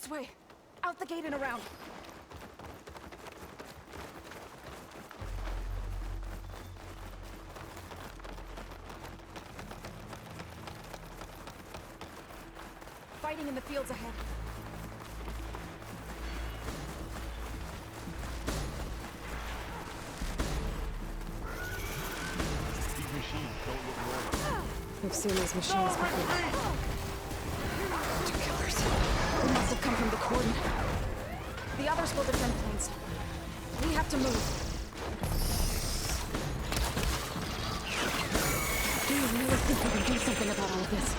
This way. Out the gate and around. Fighting in the fields ahead. These machines don't look normal. We've seen these machines before. Two killers. They must have come from the cordon. The others will defend planes. We have to move. Do you really think we can do something about all of this?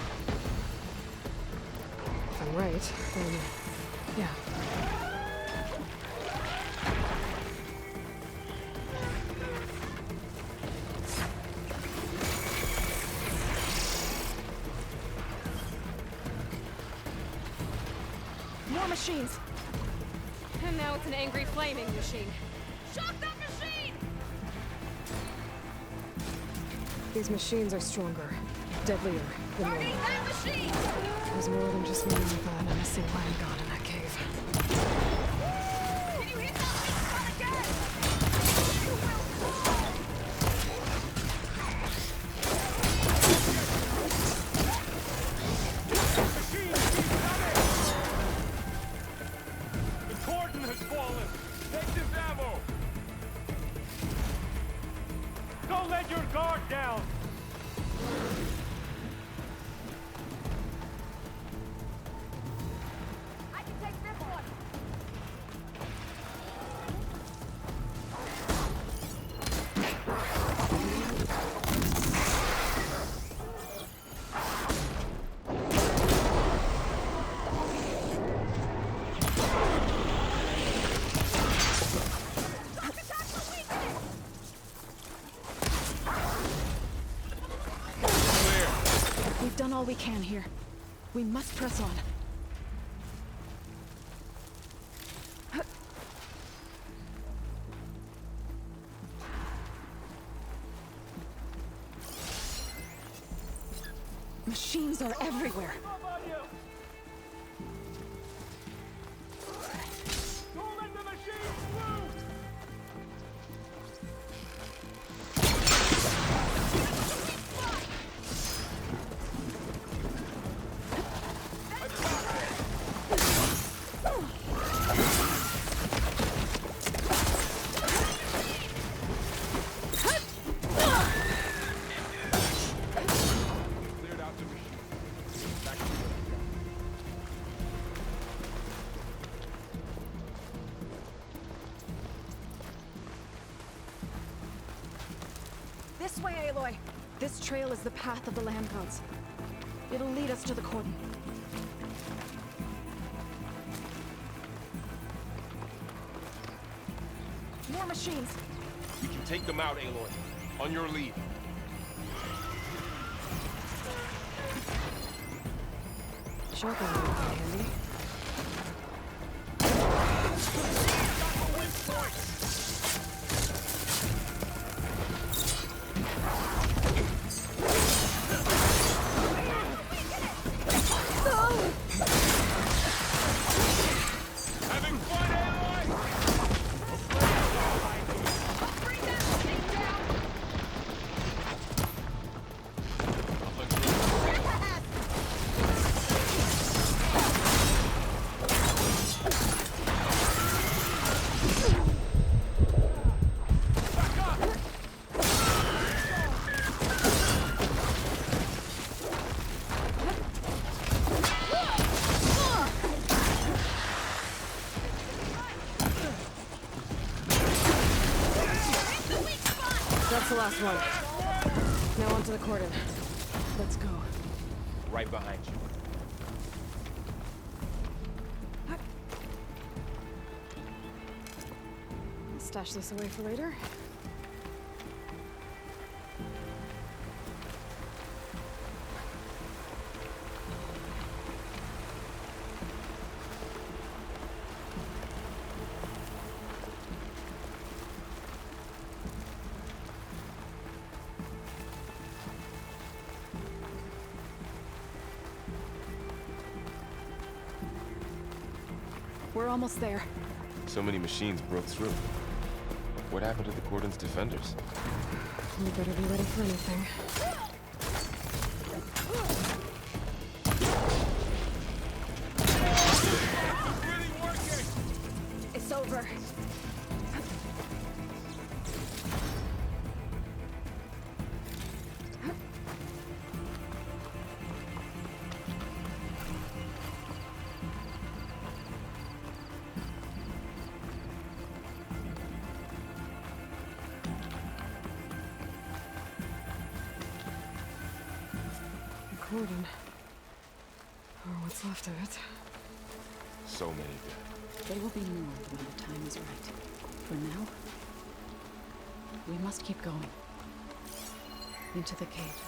If I'm right, then yeah. More machines! And now it's an angry flaming machine. Shock that machine! These machines are stronger, deadlier than normal. Targeting that machine! There's more than just me with an menacing land god in that cave. Can you hit that weak spot again? You will fall! The cordon has fallen! Take this ammo! Don't let your guard down! I can take this one! We've done all we can here. We must press on. Machines are everywhere. Don't let the machines through! Cleared out the machine. Back to the This way, Aloy. This trail is the path of the land gods. It'll lead us to the cordon. More machines. We can take them out, Aloy. On your lead. Shotgun would be handy. Having fun, Aloy? Bring that machine down! That's the last one. Now onto the cordon. Let's go. Right behind you. Stash this away for later. We're almost there. So many machines broke through. What happened to the Cordon's defenders? We better be ready for anything. Really working! It's over. Cordon. Or what's left of it. So many dead. They will be more when the time is right. For now, we must keep going. Into the cave.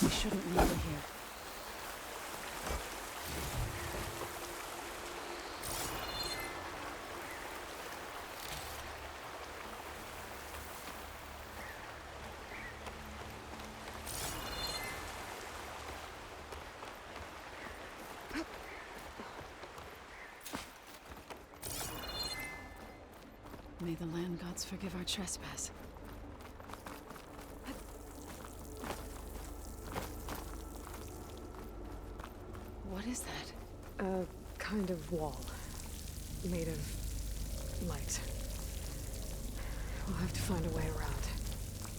We shouldn't leave it here. May the land gods forgive our trespass. What is that? A kind of wall. Made of light. We'll have to find a way around.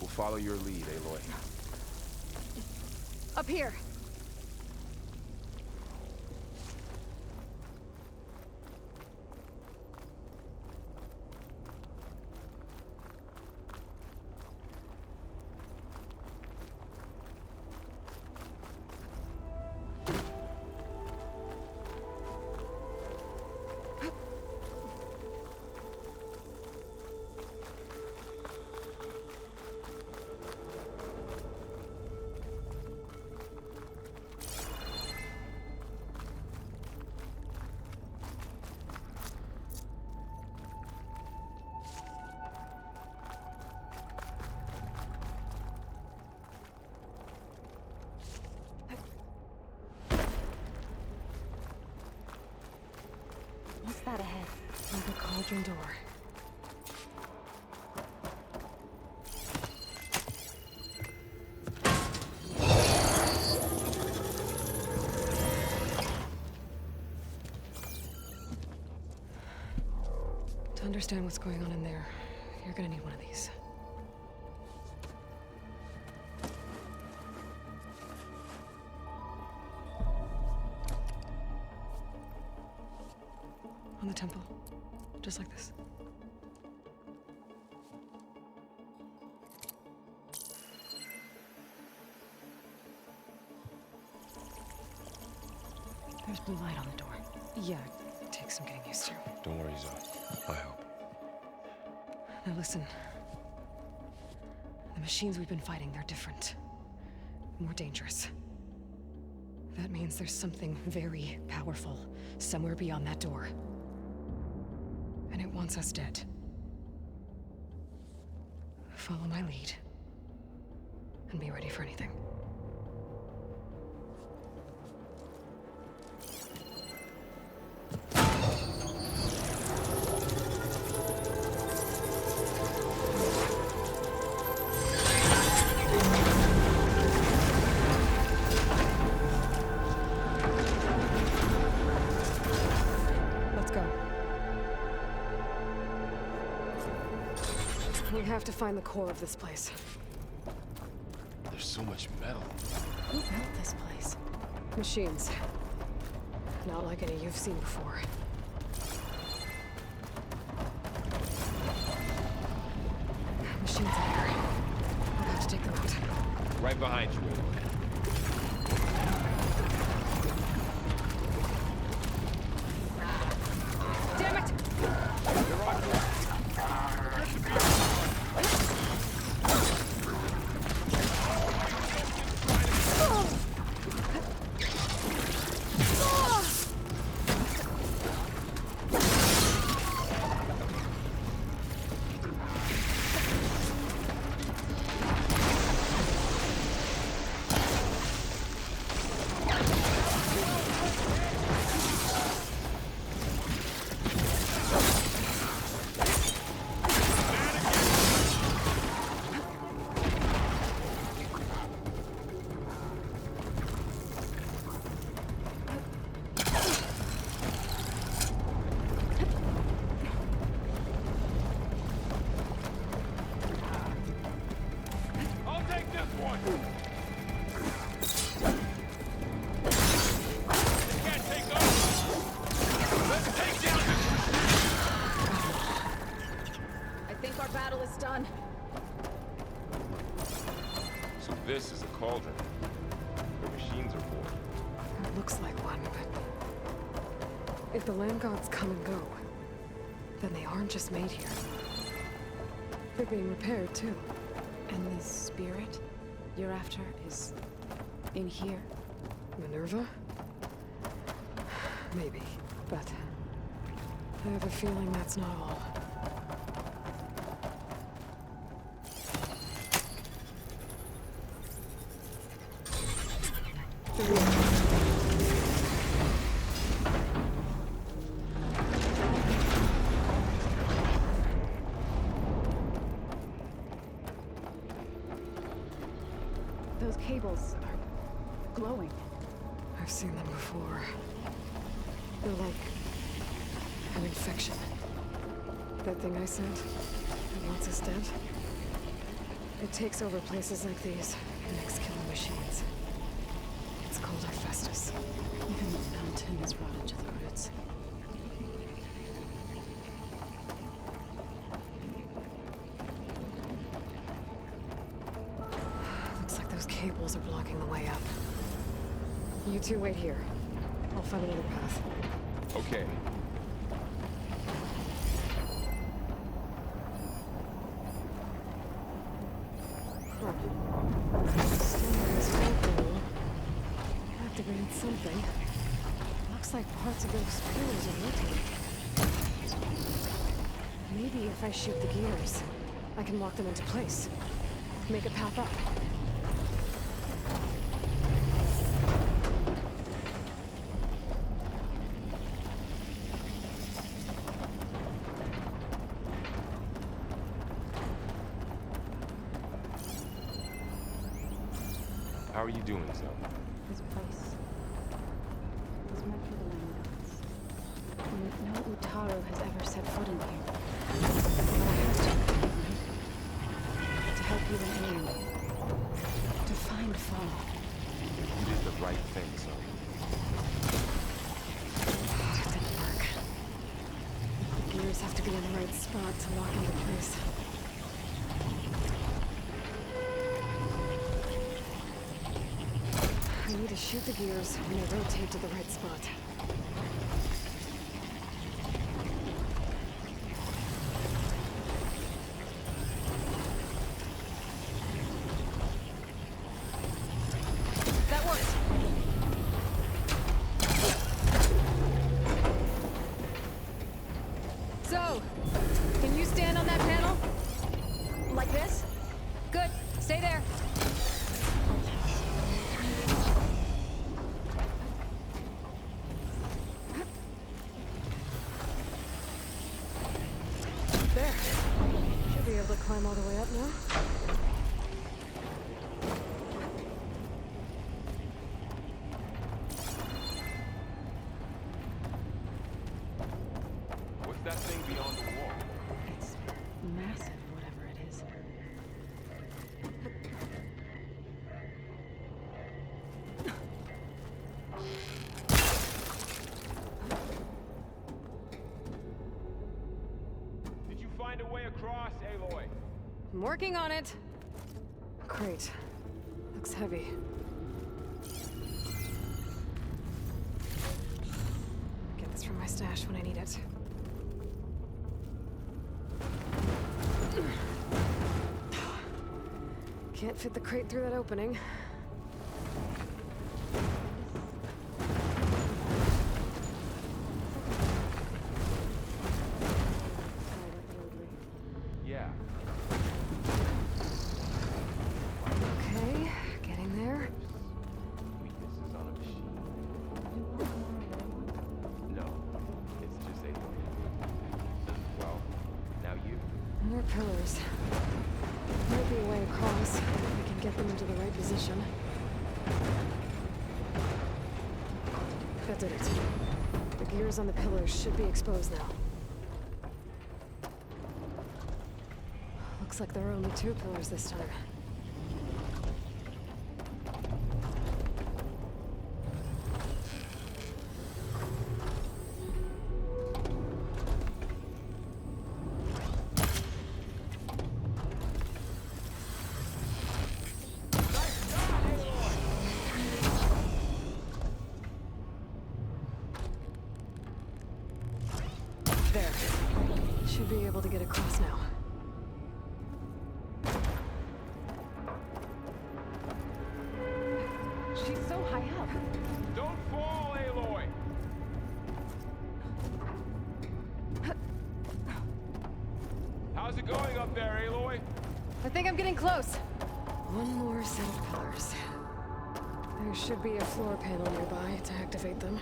We'll follow your lead, Aloy. Up here! What's that ahead? Like a cauldron door. To understand what's going on in there, you're gonna need one of these. On the temple. Just like this. There's blue light on the door. Yeah, it takes some getting used to. Don't worry, Zoe. I hope. Now listen. The machines we've been fighting, they're different. More dangerous. That means there's something very powerful somewhere beyond that door. And it wants us dead. Follow my lead. And be ready for anything. Let's go. We have to find the core of this place. There's so much metal. Who built this place? Machines. Not like any you've seen before. Machines in here. We'll have to take them out. Right behind you, Aloy. cauldron. The machines are born. It looks like one, but... if the land gods come and go, then they aren't just made here. They're being repaired, too. And the spirit you're after is in here? Minerva? Maybe, but... I have a feeling that's not all. Those cables are glowing. I've seen them before. They're like an infection. That thing I said, that wants us dead? It takes over places like these and makes killing machines. It's called Hephaestus. Even the mountain is rotted to the roots. Looks like those cables are blocking the way up. You two wait here. I'll find another path. Okay. Activated something. Looks like parts of those pillars are rotating. Maybe if I shoot the gears, I can lock them into place. Make a path up. How are you doing, son? This place was meant for the land gods. And no Utaru has ever set foot in here. Well, I have to, right? To help you and Aim. To find Fall. You did the right thing, son. It didn't work. The gears have to be in the right spot to lock into place. I need to shoot the gears when they rotate to the right spot. That worked. So, can you stand on that panel? Like this? Good. Stay there. There. Should be able to climb all the way up now. What's that thing beyond the wall? It's massive, whatever it is. Did you find a way across, Aloy? I'm working on it. Great. Looks heavy. Get this from my stash when I need it. Can't fit the crate through that opening. Yeah. Okay, getting there. Weaknesses on a machine. No, it's just Aloy. Well, now you. More pillars. Might be a way across. We can get them into the right position. That did it. The gears on the pillars should be exposed now. Looks like there are only 2 pillars this time. Should be able to get across now. She's so high up. Don't fall, Aloy! How's it going up there, Aloy? I think I'm getting close. One more set of pillars. There should be a floor panel nearby to activate them.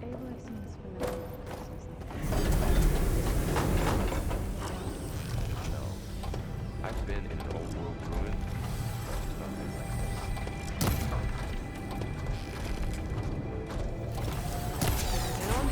Aloy seems familiar with places like No. I've been in an old world ruin. Nothing like this. Down.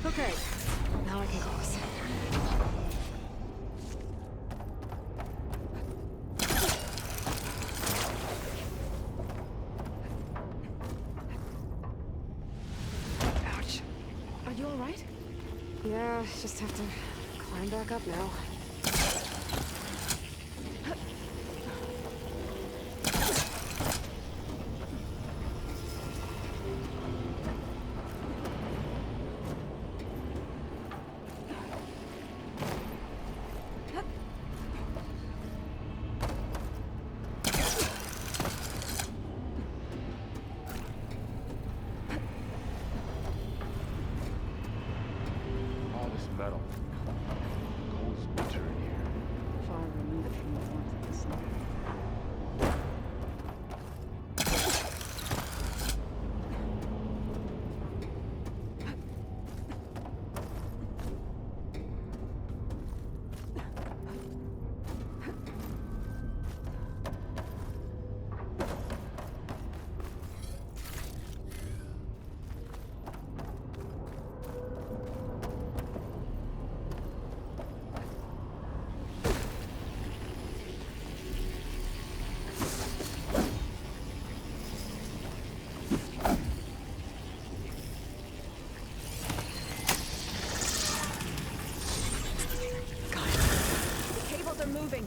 Okay, now I can cross. Ouch. Are you all right? Yeah, just have to climb back up now. All this metal. Cold as winter in here. Far removed from the warmth of the sun. The cables are moving.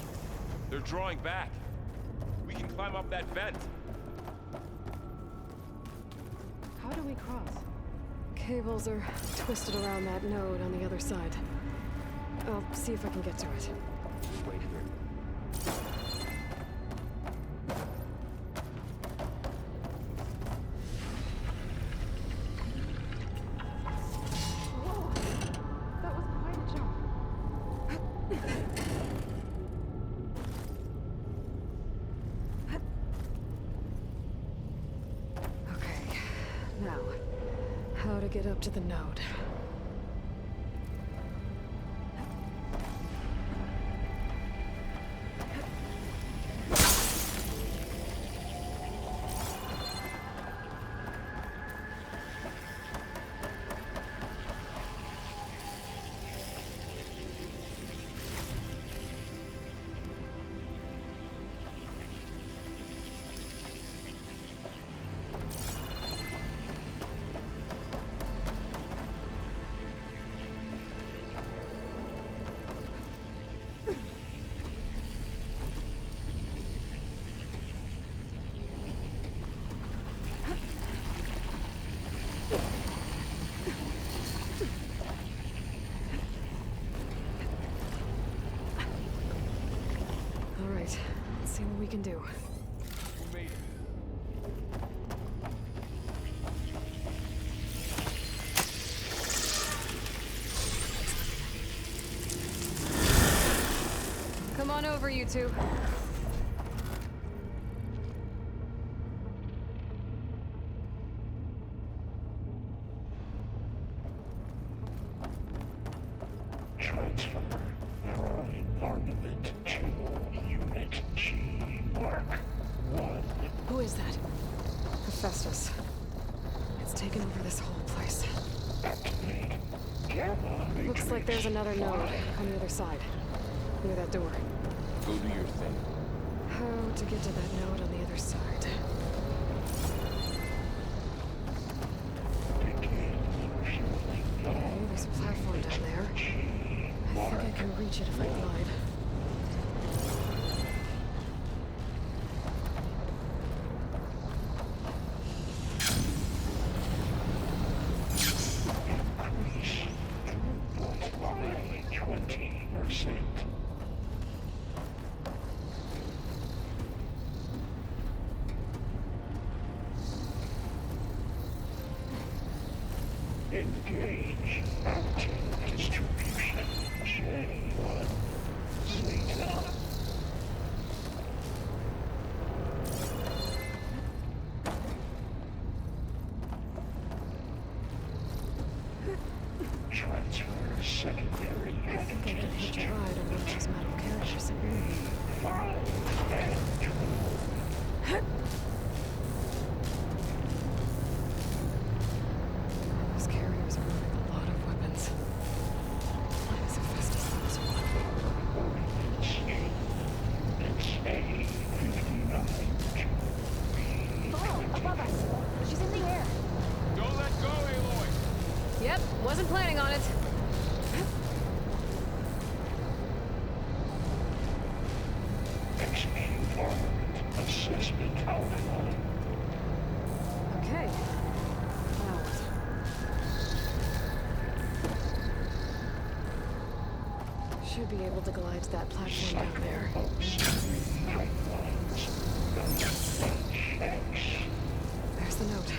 They're drawing back. We can climb up that vent. How do we cross? Cables are twisted around that node on the other side. I'll see if I can get to it. Wait here. Whoa! That was quite a jump. Okay, now, how to get up to the node. All right, let's see what we can do. We made it. Come on over, you two. Transfer your armament to Unit G. Work. Hephaestus. It's taken over this whole place. Looks like there's another node on the other side. Near that door. Go do your thing. How to get to that node on the other side? Okay, there's a platform down there. I think I can reach it if I glide. Engage. Active distribution. J1. Zeta. Transfer secondary I think I can hitch a ride on one of those metal carriers. 5 and 2. Those carriers are moving a lot of weapons. Why does Hephaestus think so much? It's A59. Below, above us. She's in the air. Don't let go, Aloy! Yep, wasn't planning on it. Executing armament assessment outline. Okay. Now what? Should be able to glide to that platform down there. There's the note.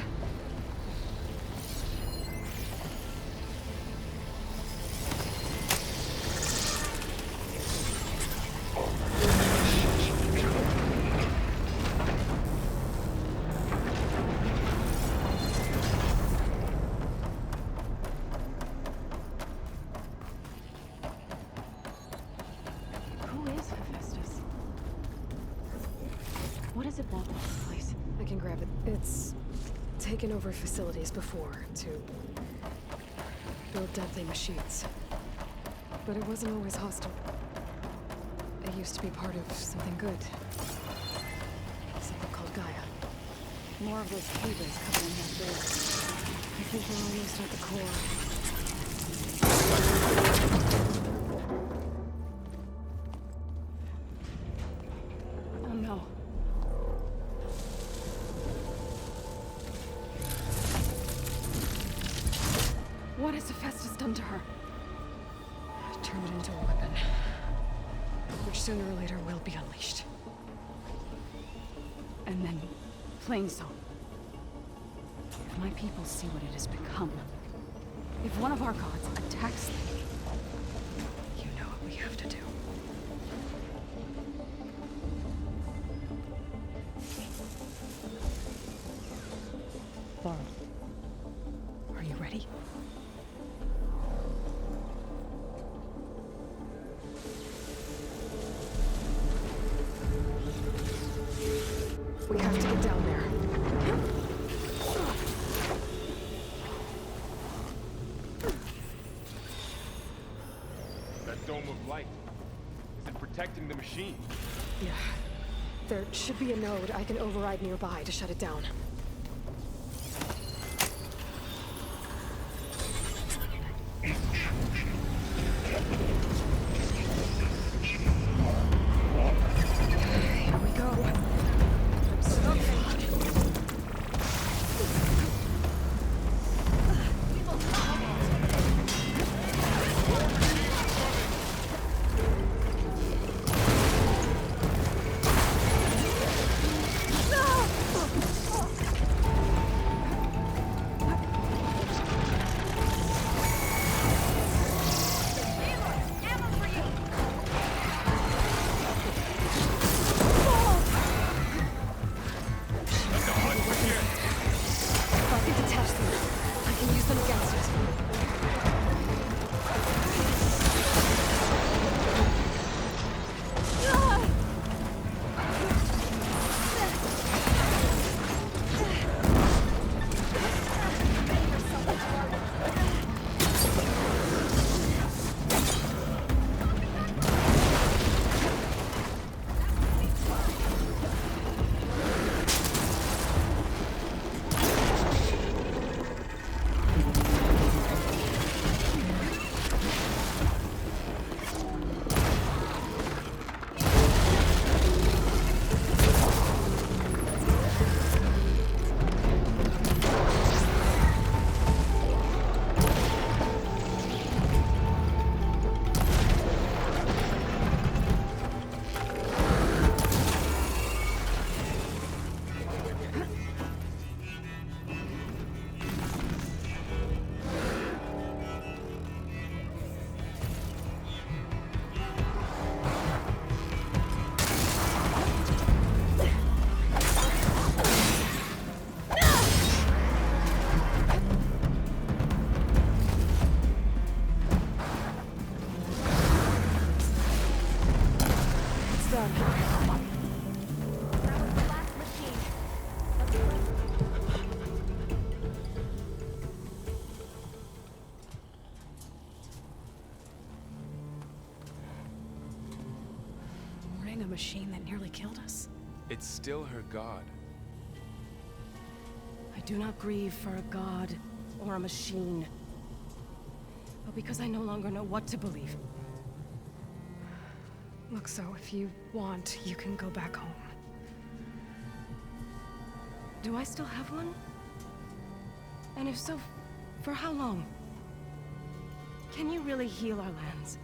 Who is Hephaestus? What does it want with this place? I can grab it. It's taken over facilities before to build deadly machines. But it wasn't always hostile. It used to be part of something good. Something called Gaia. More of those cables covering that base. I think we're almost at the core. Oh no. What has Hephaestus done to her? Turn it into a weapon. Which sooner or later will be unleashed. And then plain so. If my people see what it has become, if one of our gods attacks them, You know what we have to do. Are you ready? We have to get down there. That dome of light. Is it protecting the machine? Yeah. There should be a node I can override nearby to shut it down. Here we go. out. That was the last machine. Let's go. Warning a machine that nearly killed us? It's still her god. I do not grieve for a god or a machine, but because I no longer know what to believe. Look, so if you want, you can go back home. Do I still have one? And if so, for how long? Can you really heal our lands?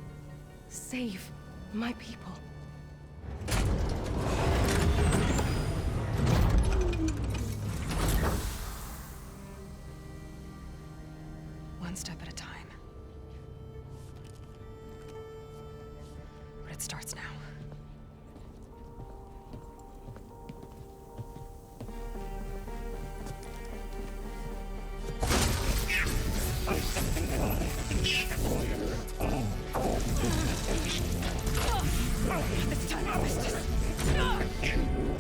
Save my people? One step at a time. But it starts now. This time I missed it. To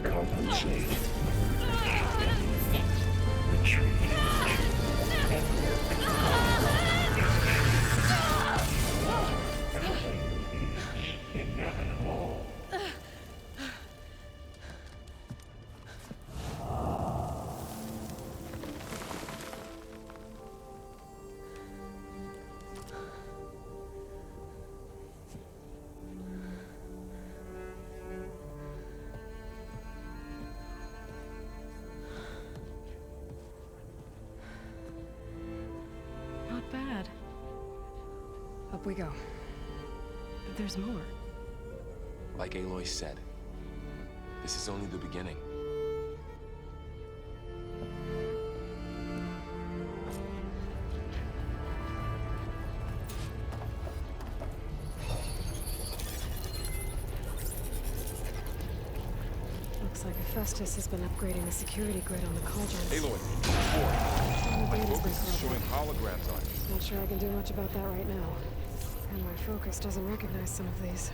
compensate. Retreat. Inevitable. Not bad. Up we go. But there's more. Like Aloy said, this is only the beginning. Looks like Hephaestus has been upgrading the security grid on the cauldrons. Aloy, my focus is showing holograms on it. Not sure I can do much about that right now. And my focus doesn't recognize some of these.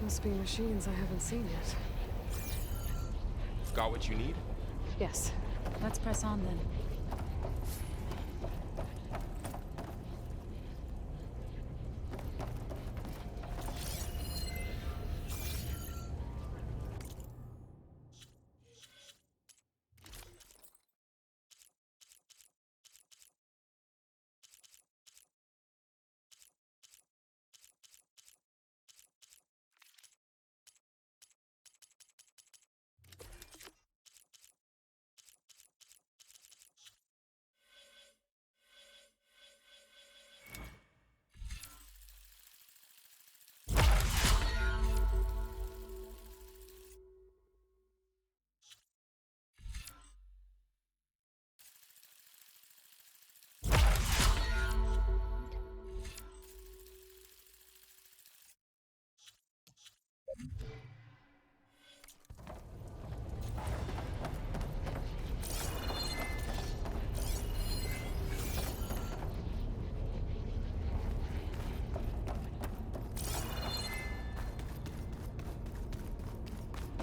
Must be machines I haven't seen yet. Got what you need? Yes. Let's press on then.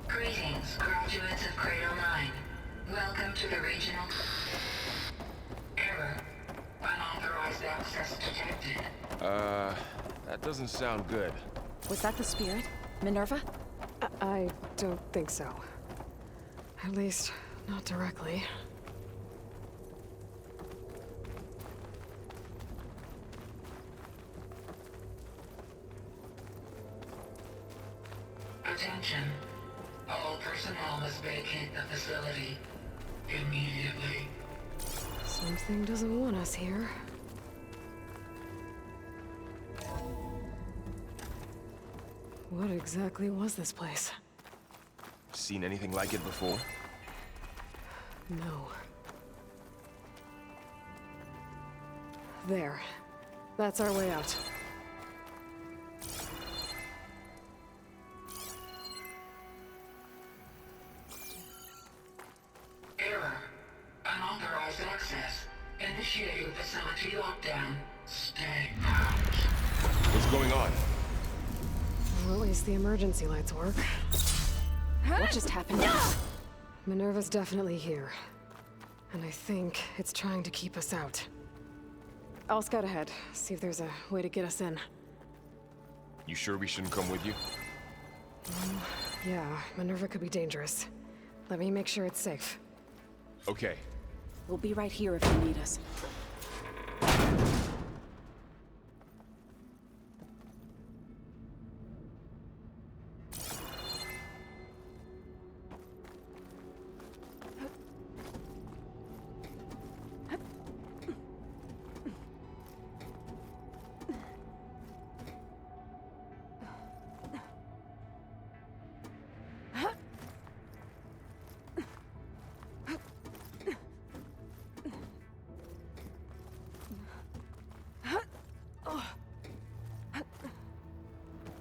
Greetings, graduates of Cradle 9. Welcome to the regional... Error. Unauthorized access detected. That doesn't sound good. Was that the spirit? Minerva? I don't think so. At least, not directly. Attention. All personnel must vacate the facility immediately. Something doesn't want us here. What exactly was this place? Seen anything like it before? No. There. That's our way out. Error. Unauthorized access. Initiating facility lockdown. Stay out. What's going on? Well, at least the emergency lights work. What just happened? Minerva's definitely here. And I think it's trying to keep us out. I'll scout ahead, see if there's a way to get us in. You sure we shouldn't come with you? Yeah, Minerva could be dangerous. Let me make sure it's safe. Okay. We'll be right here if you need us.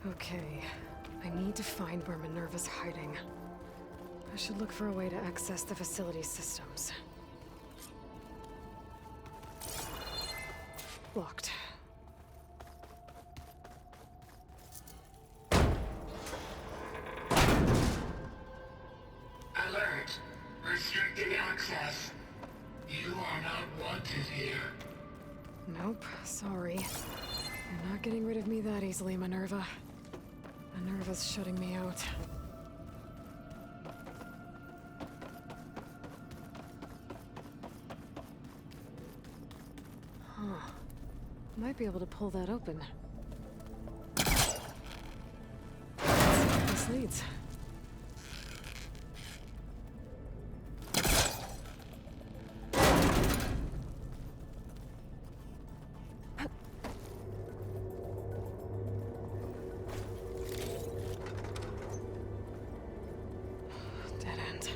Okay, I need to find where Minerva's hiding. I should look for a way to access the facility systems. Locked. Alert. Restricted access. You are not wanted here. Nope, sorry. You're not getting rid of me that easily, Minerva. Minerva's shutting me out. Huh. Might be able to pull that open. Let's see where this leads. Dead end.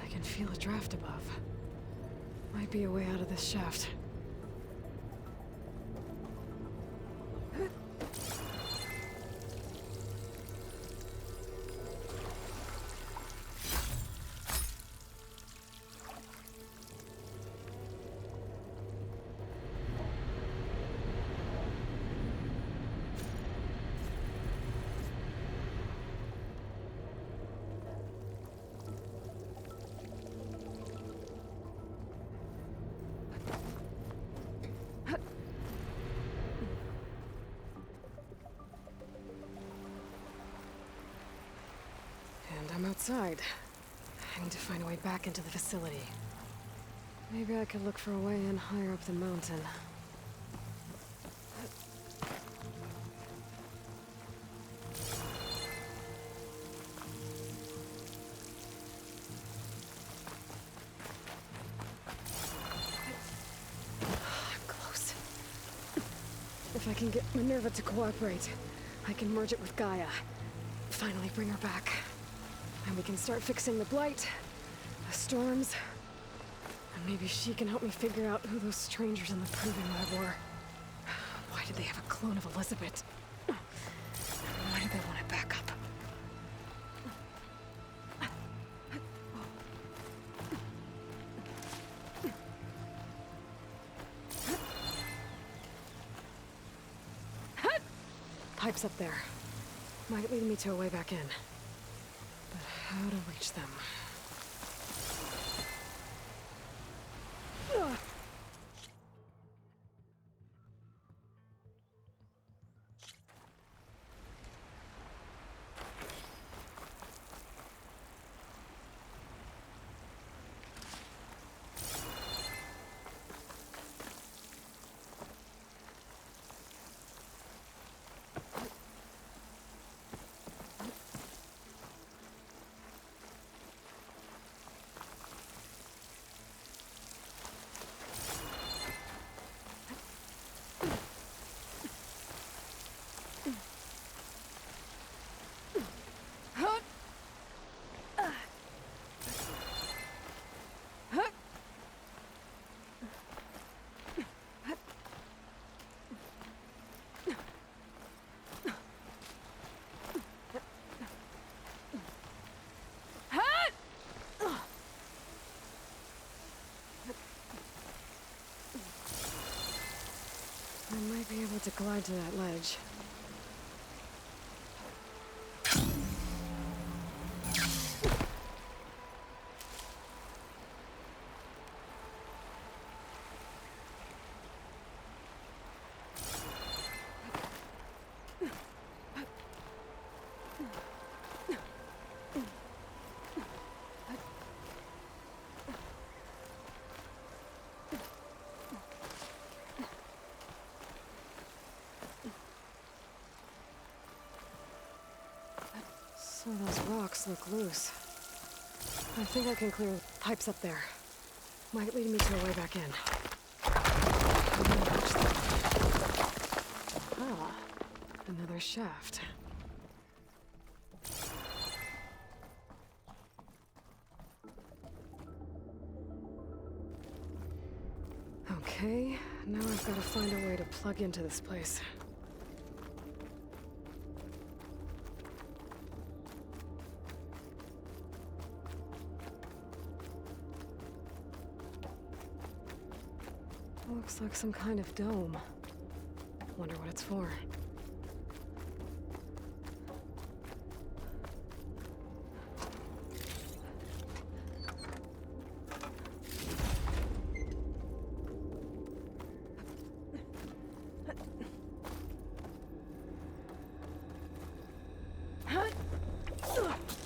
I can feel a draft above. Might be a way out of this shaft. And I'm outside. I need to find a way back into the facility. Maybe I could look for a way in higher up the mountain. I'm close. If I can get Minerva to cooperate, I can merge it with Gaia. Finally bring her back. And we can start fixing the blight, the storms, and maybe she can help me figure out who those strangers in the proving lab were. Why did they have a clone of Elizabeth? Why did they want it back up? Pipes up there. Might lead me to a way back in. But how to reach them? Should be able to glide to that ledge. So those rocks look loose. I think I can clear pipes up there. Might lead me to a way back in. Ah, another shaft. Okay, now I've got to find a way to plug into this place. Looks like some kind of dome. Wonder what it's for.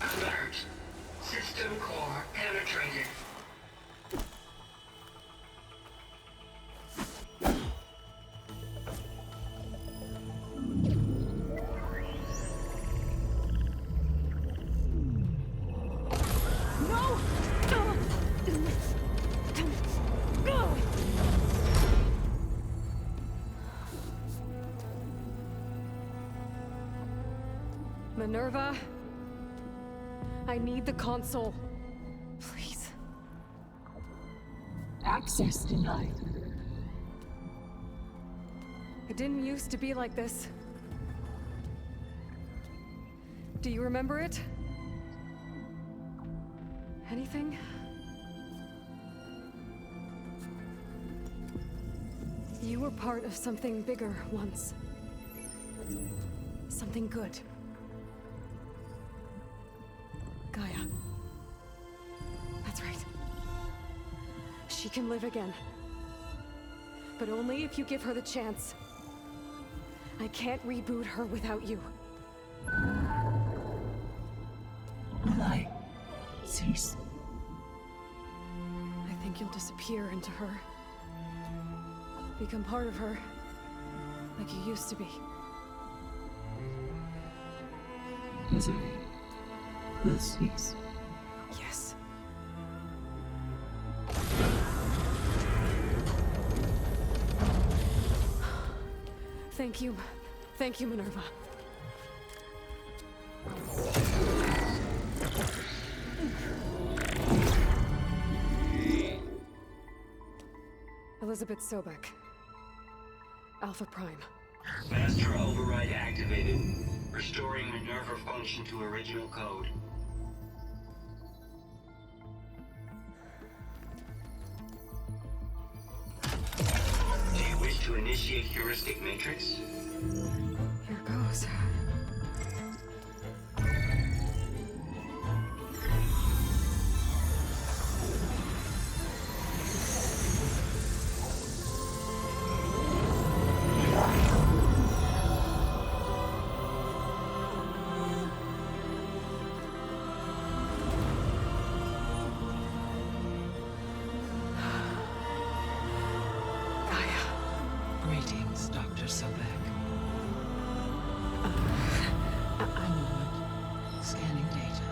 Alert. System core penetrated. Minerva, I need the console. Please. Access denied. It didn't used to be like this. Do you remember it? Anything? You were part of something bigger once. Something good. Gaia. That's right. She can live again. But only if you give her the chance. I can't reboot her without you. Light. Cease. I think you'll disappear into her. Become part of her. Like you used to be. Misery will cease. Yes. Thank you. Thank you, Minerva. Elizabeth Sobek. Alpha Prime. Master override activated. Restoring Minerva function to original code. Do you wish to initiate heuristic matrix? Here goes. Greetings, Dr. Sobek. I'm Wood. Scanning data.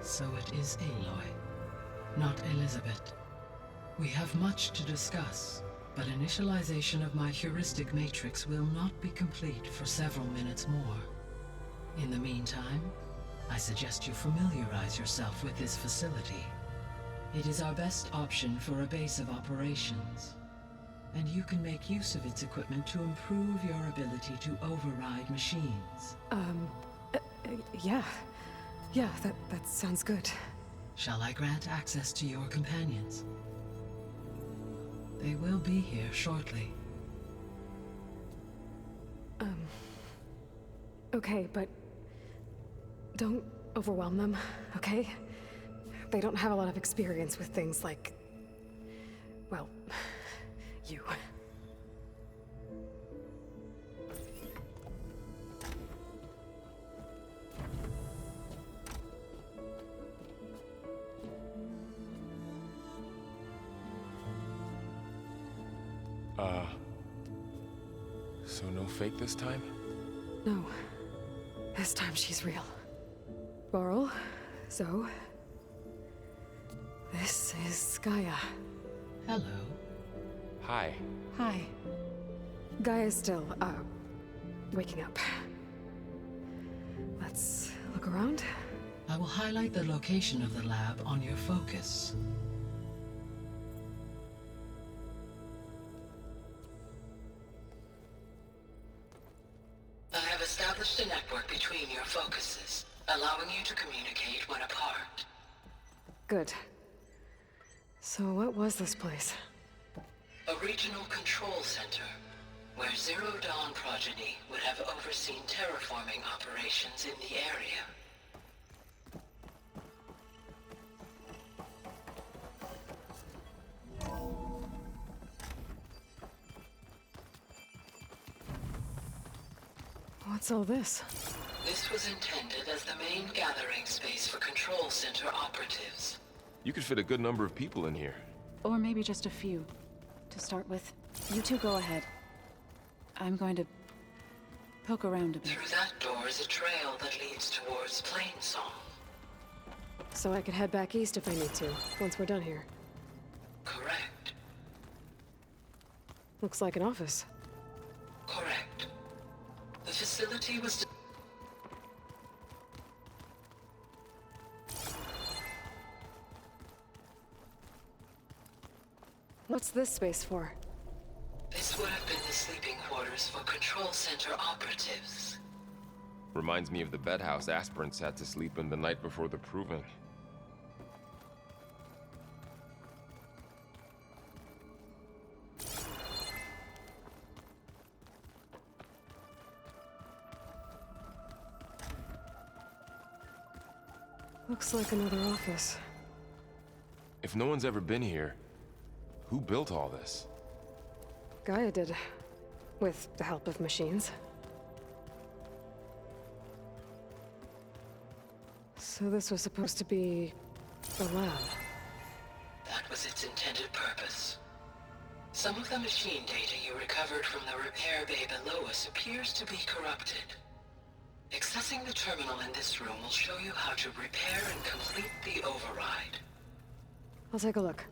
So it is Aloy, not Elizabeth. We have much to discuss, but initialization of my heuristic matrix will not be complete for several minutes more. In the meantime, I suggest you familiarize yourself with this facility. It is our best option for a base of operations. and you can make use of its equipment to improve your ability to override machines. Yeah. Yeah, that sounds good. Shall I grant access to your companions? They will be here shortly. Okay, but don't overwhelm them, okay? They don't have a lot of experience with things like, well, you. So no fake this time? No. This time she's real. Laurel, Zoe. This is Gaia. Hello. Hi. Hi. Gaia's still, waking up. Let's look around. I will highlight the location of the lab on your focus. I have established a network between your focuses, allowing you to communicate when apart. Good. So what was this place? A regional control center, where Zero Dawn progeny would have overseen terraforming operations in the area. What's all this? This was intended as the main gathering space for control center operatives. You could fit a good number of people in here. Or maybe just a few. To start with, you two go ahead. I'm going to poke around a bit. Through that door is a trail that leads towards Plainsong. So I could head back east if I need to, once we're done here. Correct. Looks like an office. Correct. The facility was... What's this space for? This would have been the sleeping quarters for control center operatives. Reminds me of the bedhouse aspirants had to sleep in the night before the proving. Looks like another office. If no one's ever been here, who built all this? Gaia did. With the help of machines. So this was supposed to be the lab. That was its intended purpose. Some of the machine data you recovered from the repair bay below us appears to be corrupted. Accessing the terminal in this room will show you how to repair and complete the override. I'll take a look.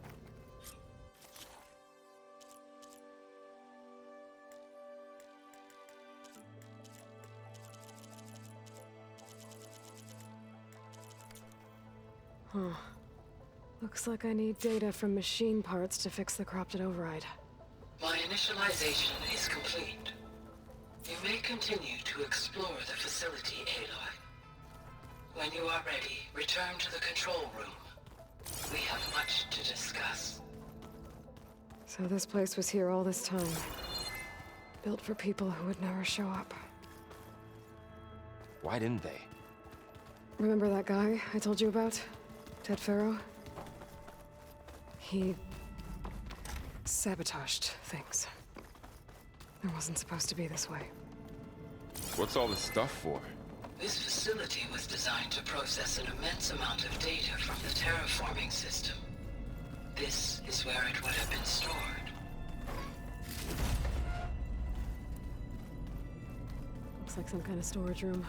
Huh. Looks like I need data from machine parts to fix the corrupted override. My initialization is complete. You may continue to explore the facility, Aloy. When you are ready, return to the control room. We have much to discuss. So this place was here all this time. Built for people who would never show up. Why didn't they? Remember that guy I told you about? Ted Farrow? He... sabotaged things. It wasn't supposed to be this way. What's all this stuff for? This facility was designed to process an immense amount of data from the terraforming system. This is where it would have been stored. Looks like some kind of storage room.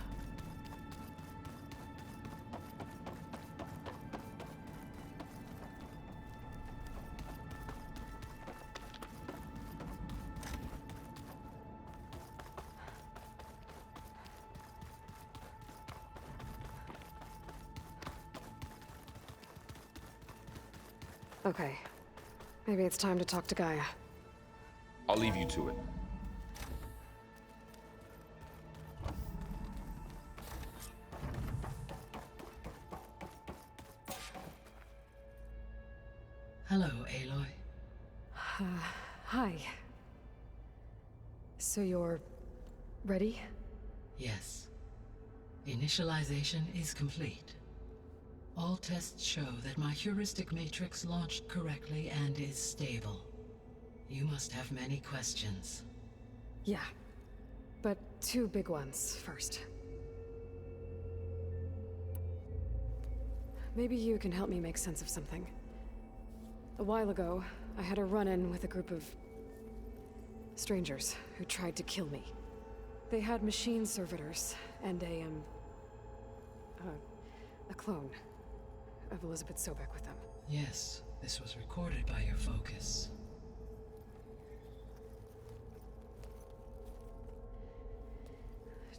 Okay. Maybe it's time to talk to Gaia. I'll leave you to it. Hello, Aloy. Hi. So you're ready? Yes. Initialization is complete. All tests show that my heuristic matrix launched correctly and is stable. You must have many questions. Yeah. But two big ones first. Maybe you can help me make sense of something. A while ago, I had a run-in with a group of strangers who tried to kill me. They had machine servitors and a clone of Elizabeth Sobek with them. Yes, this was recorded by your focus.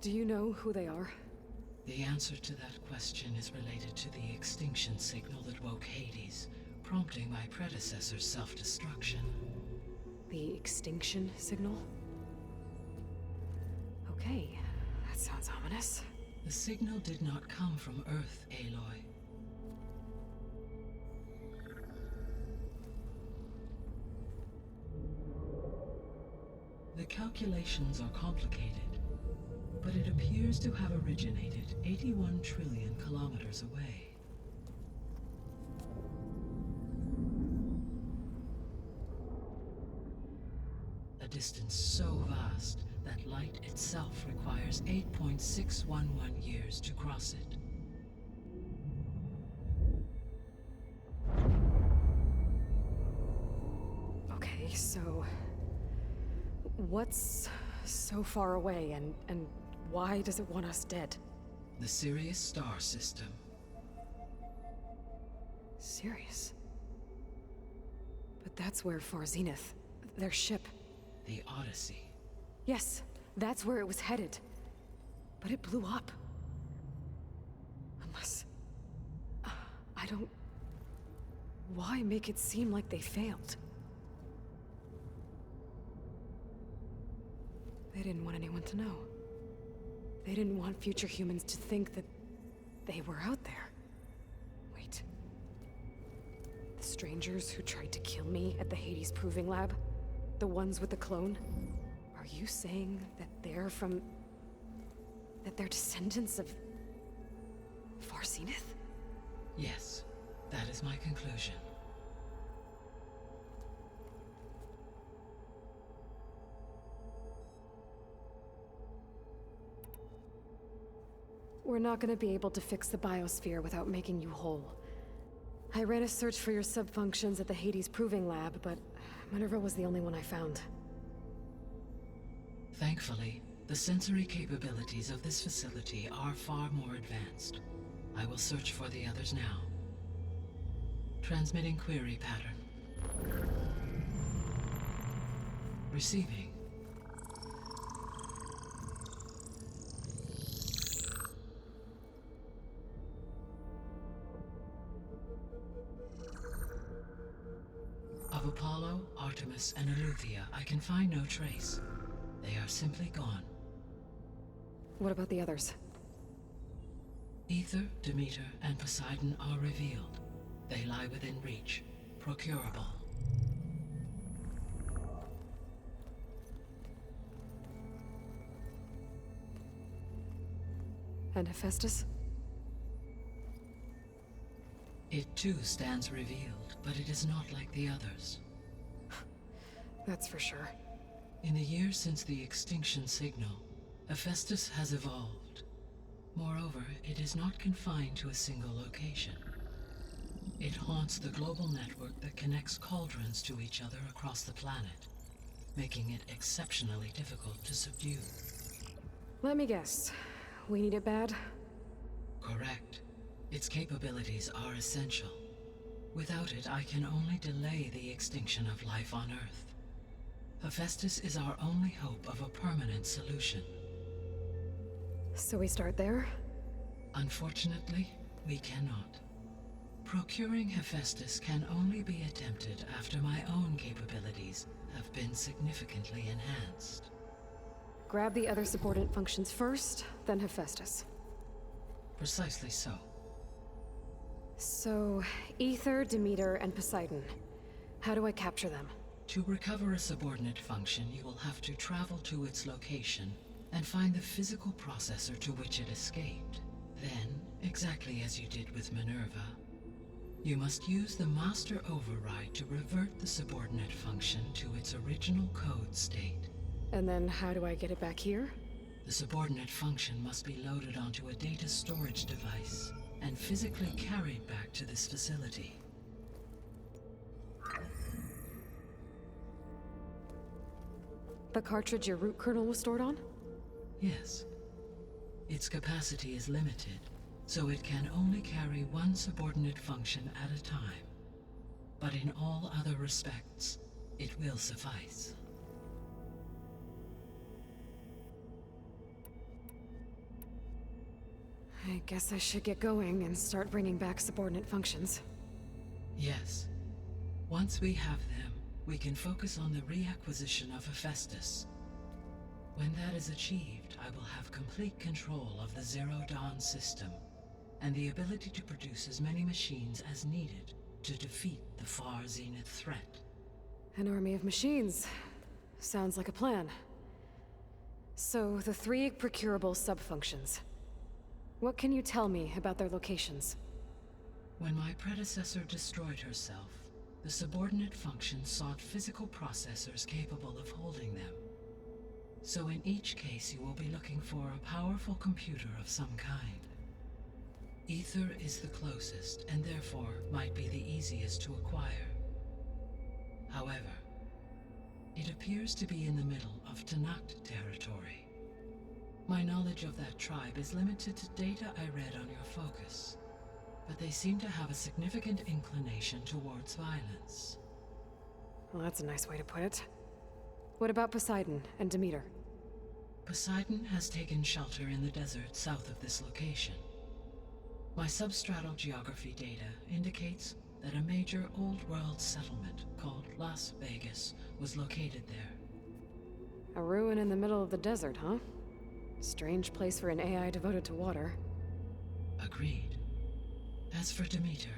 Do you know who they are? The answer to that question is related to the extinction signal that woke Hades, prompting my predecessor's self-destruction. The extinction signal? Okay, that sounds ominous. The signal did not come from Earth, Aloy. The calculations are complicated, but it appears to have originated 81 trillion kilometers away. A distance so vast that light itself requires 8.611 years to cross it. Okay, so what's so far away and why does it want us dead? The Sirius star system. Sirius? But that's where Far Zenith, their ship. The Odyssey. Yes, that's where it was headed. But it blew up. Unless... I don't... Why make it seem like they failed? They didn't want anyone to know. They didn't want future humans to think that they were out there. Wait. The strangers who tried to kill me at the Hades Proving Lab? The ones with the clone? Are you saying that they're from... that they're descendants of... Far Zenith? Yes, that is my conclusion. We're not gonna be able to fix the biosphere without making you whole. I ran a search for your subfunctions at the Hades Proving Lab, but Minerva was the only one I found. Thankfully, the sensory capabilities of this facility are far more advanced. I will search for the others now. Transmitting query pattern. Receiving. Of Apollo, Artemis, and Eleuthia, I can find no trace. They are simply gone. What about the others? Ether, Demeter, and Poseidon are revealed. They lie within reach, procurable. And Hephaestus? It too stands revealed, but it is not like the others. That's for sure. In the years since the extinction signal, Hephaestus has evolved. Moreover, it is not confined to a single location. It haunts the global network that connects cauldrons to each other across the planet, making it exceptionally difficult to subdue. Let me guess. We need it bad? Correct. Its capabilities are essential. Without it, I can only delay the extinction of life on Earth. Hephaestus is our only hope of a permanent solution. So we start there? Unfortunately, we cannot. Procuring Hephaestus can only be attempted after my own capabilities have been significantly enhanced. Grab the other subordinate functions first, then Hephaestus. Precisely so. So, Ether, Demeter, and Poseidon. How do I capture them? To recover a subordinate function, you will have to travel to its location and find the physical processor to which it escaped. Then, exactly as you did with Minerva, you must use the master override to revert the subordinate function to its original code state. And then how do I get it back here? The subordinate function must be loaded onto a data storage device and physically carried back to this facility. The cartridge your root kernel was stored on? Yes. Its capacity is limited, so it can only carry one subordinate function at a time. But in all other respects, it will suffice. I guess I should get going and start bringing back subordinate functions. Yes. Once we have them, we can focus on the reacquisition of Hephaestus. When that is achieved, I will have complete control of the Zero Dawn system, and the ability to produce as many machines as needed to defeat the Far Zenith threat. An army of machines. Sounds like a plan. So, the 3 procurable subfunctions. What can you tell me about their locations? When my predecessor destroyed herself, the subordinate functions sought physical processors capable of holding them. So in each case, you will be looking for a powerful computer of some kind. Ether is the closest, and therefore might be the easiest to acquire. However, it appears to be in the middle of Tanakh territory. My knowledge of that tribe is limited to data I read on your focus, but they seem to have a significant inclination towards violence. Well, that's a nice way to put it. What about Poseidon and Demeter? Poseidon has taken shelter in the desert south of this location. My substratal geography data indicates that a major old-world settlement called Las Vegas was located there. A ruin in the middle of the desert, huh? Strange place for an AI devoted to water. Agreed. As for Demeter,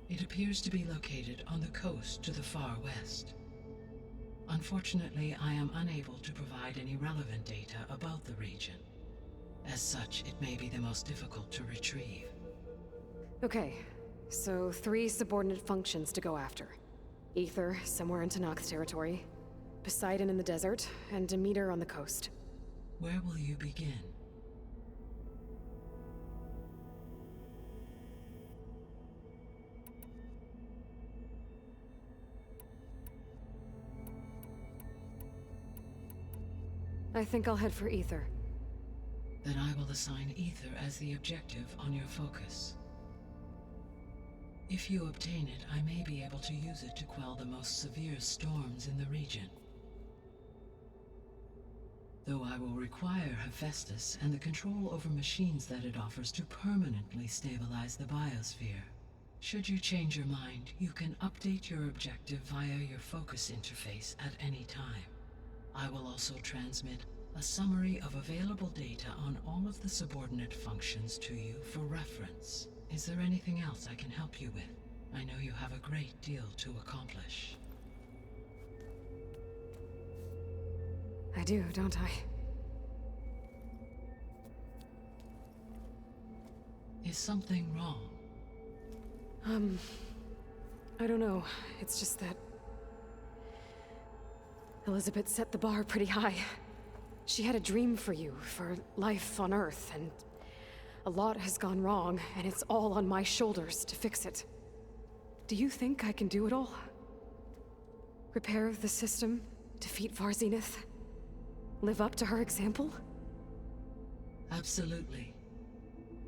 it appears to be located on the coast to the far west. Unfortunately, I am unable to provide any relevant data about the region. As such, it may be the most difficult to retrieve. Okay, so 3 subordinate functions to go after. Ether, somewhere in Tanakh territory. Poseidon in the desert, and Demeter on the coast. Where will you begin? I think I'll head for Ether. Then I will assign Ether as the objective on your focus. If you obtain it, I may be able to use it to quell the most severe storms in the region. Though I will require Hephaestus and the control over machines that it offers to permanently stabilize the biosphere. Should you change your mind, you can update your objective via your focus interface at any time. I will also transmit a summary of available data on all of the subordinate functions to you for reference. Is there anything else I can help you with? I know you have a great deal to accomplish. I do, don't I? Is something wrong? I don't know. It's just that Elizabeth set the bar pretty high. She had a dream for you, for life on Earth, and a lot has gone wrong, and it's all on my shoulders to fix it. Do you think I can do it all? Repair the system, defeat Far Zenith, live up to her example? Absolutely.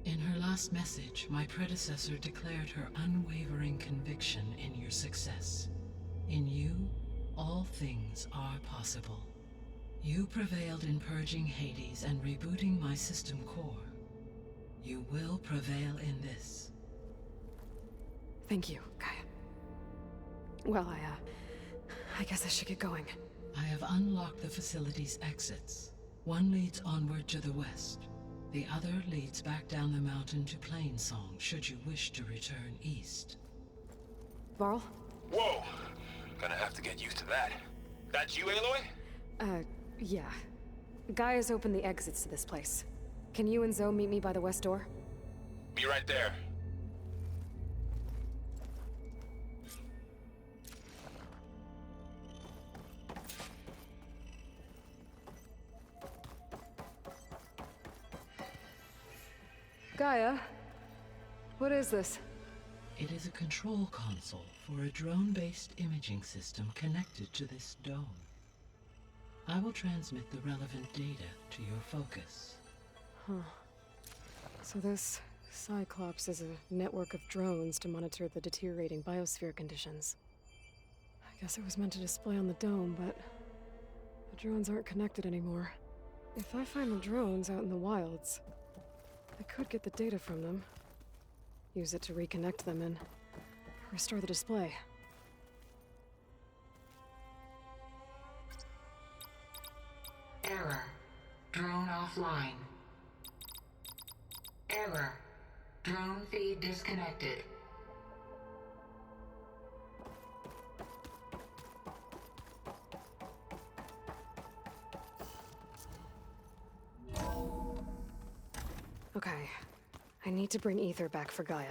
In her last message, my predecessor declared her unwavering conviction in your success. In you, all things are possible. You prevailed in purging Hades and rebooting my system core. You will prevail in this. Thank you, Gaia. Well, I guess I should get going. I have unlocked the facility's exits. One leads onward to the west. The other leads back down the mountain to Plainsong, should you wish to return east. Varl? Whoa! Gonna have to get used to that. That's you, Aloy? Yeah. Gaia's opened the exits to this place. Can you and Zoe meet me by the west door? Be right there. Gaia? What is this? It is a control console for a drone-based imaging system connected to this dome. I will transmit the relevant data to your focus. Huh. So this Cyclops is a network of drones to monitor the deteriorating biosphere conditions. I guess it was meant to display on the dome, but the drones aren't connected anymore. If I find the drones out in the wilds, I could get the data from them, use it to reconnect them and restore the display. Error. Drone offline. Error. Drone feed disconnected. Okay. I need to bring Ether back for Gaia.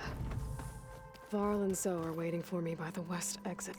Varl and Zoe are waiting for me by the west exit.